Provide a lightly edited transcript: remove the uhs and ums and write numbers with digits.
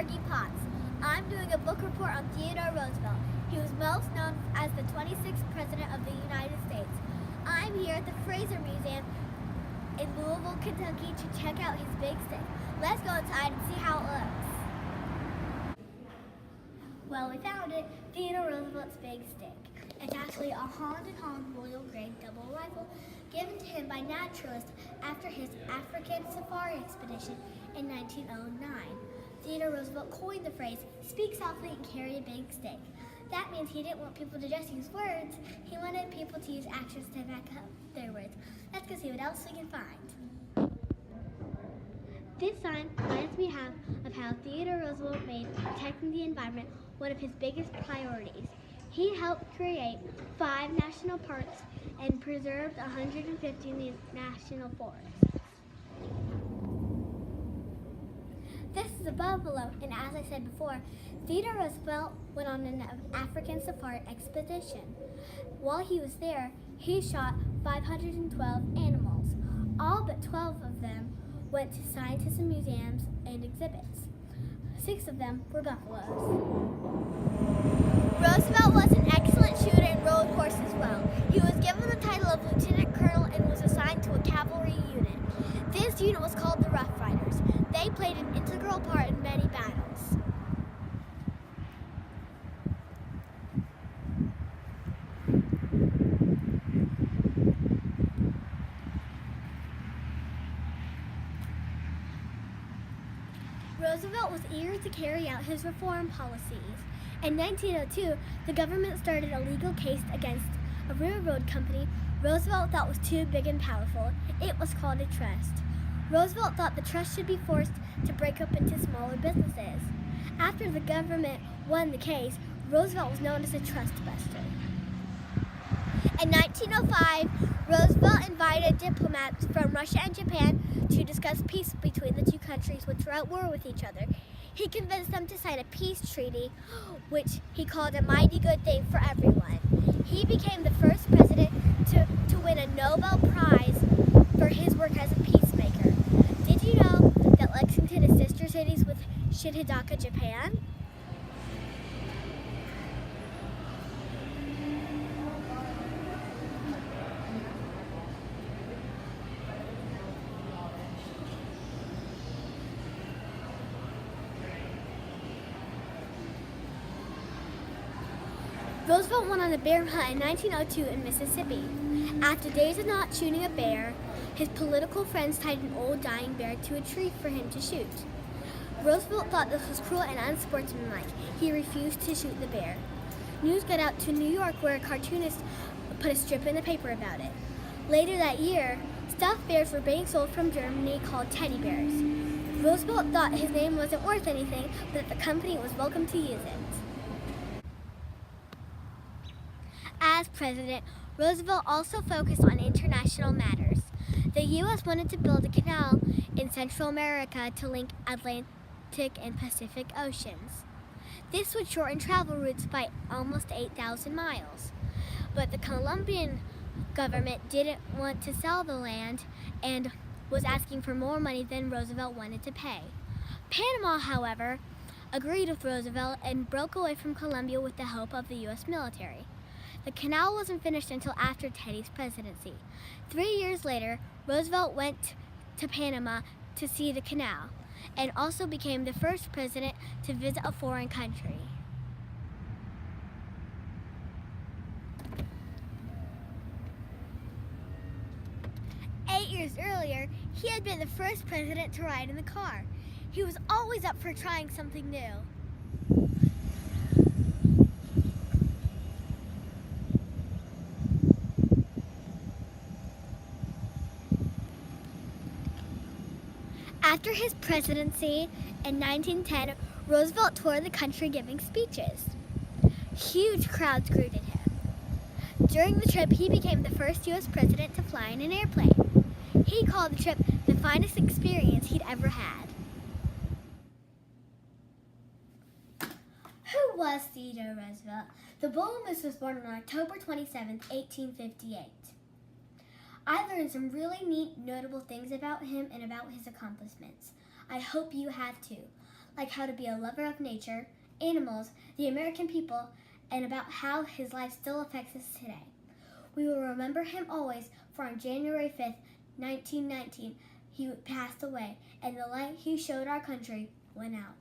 Margee Potts. I'm doing a book report on Theodore Roosevelt. He was most known as the 26th President of the United States. I'm here at the Fraser Museum in Louisville, Kentucky to check out his big stick. Let's go inside and see how it looks. Well, we found it, Theodore Roosevelt's big stick. It's actually a Holland & Holland Royal Grade double rifle given to him by naturalists after his African safari expedition in 1909. Theodore Roosevelt coined the phrase, "Speak softly and carry a big stick." That means he didn't want people to just use words, he wanted people to use actions to back up their words. Let's go see what else we can find. This sign reminds me of how Theodore Roosevelt made protecting the environment one of his biggest priorities. He helped create 5 national parks and preserved 150 national forests. This is a buffalo, and as I said before, Theodore Roosevelt went on an African safari expedition. While he was there, he shot 512 animals. All but 12 of them went to scientists and museums and exhibits. 6 of them were buffaloes. Roosevelt was an excellent shooter and rode horses well. He was given the title of Lieutenant Colonel and was assigned to a cavalry unit. This unit was called the Rough Riders. They played an integral part in many battles. Roosevelt was eager to carry out his reform policies. In 1902, the government started a legal case against a railroad company Roosevelt thought was too big and powerful. It was called a trust. Roosevelt thought the trust should be forced to break up into smaller businesses. After the government won the case, Roosevelt was known as a trust buster. In 1905, Roosevelt invited diplomats from Russia and Japan to discuss peace between the two countries which were at war with each other. He convinced them to sign a peace treaty, which he called a mighty good thing for everyone. He became the first president to win a Nobel Prize for his work as a peacemaker. Did you know that Lexington is sister cities with Shizuoka, Japan? Roosevelt went on a bear hunt in 1902 in Mississippi. After days of not shooting a bear, his political friends tied an old dying bear to a tree for him to shoot. Roosevelt thought this was cruel and unsportsmanlike. He refused to shoot the bear. News got out to New York where a cartoonist put a strip in the paper about it. Later that year, stuffed bears were being sold from Germany called teddy bears. Roosevelt thought his name wasn't worth anything, but that the company was welcome to use it. As president, Roosevelt also focused on international matters. The U.S. wanted to build a canal in Central America to link Atlantic and Pacific Oceans. This would shorten travel routes by almost 8,000 miles. But the Colombian government didn't want to sell the land and was asking for more money than Roosevelt wanted to pay. Panama, however, agreed with Roosevelt and broke away from Colombia with the help of the U.S. military. The canal wasn't finished until after Teddy's presidency. 3 years later, Roosevelt went to Panama to see the canal and also became the first president to visit a foreign country. Eight years earlier, he had been the first president to ride in the car. He was always up for trying something new. After his presidency in 1910, Roosevelt toured the country giving speeches. Huge crowds greeted him. During the trip, he became the first U.S. president to fly in an airplane. He called the trip the finest experience he'd ever had. Who was Theodore Roosevelt? The Bull Moose was born on October 27, 1858. I learned some really neat, notable things about him and about his accomplishments. I hope you have too. like how to be a lover of nature, animals, the American people, and about how his life still affects us today. We will remember him always, for on January 5th, 1919, he passed away, and the light he showed our country went out.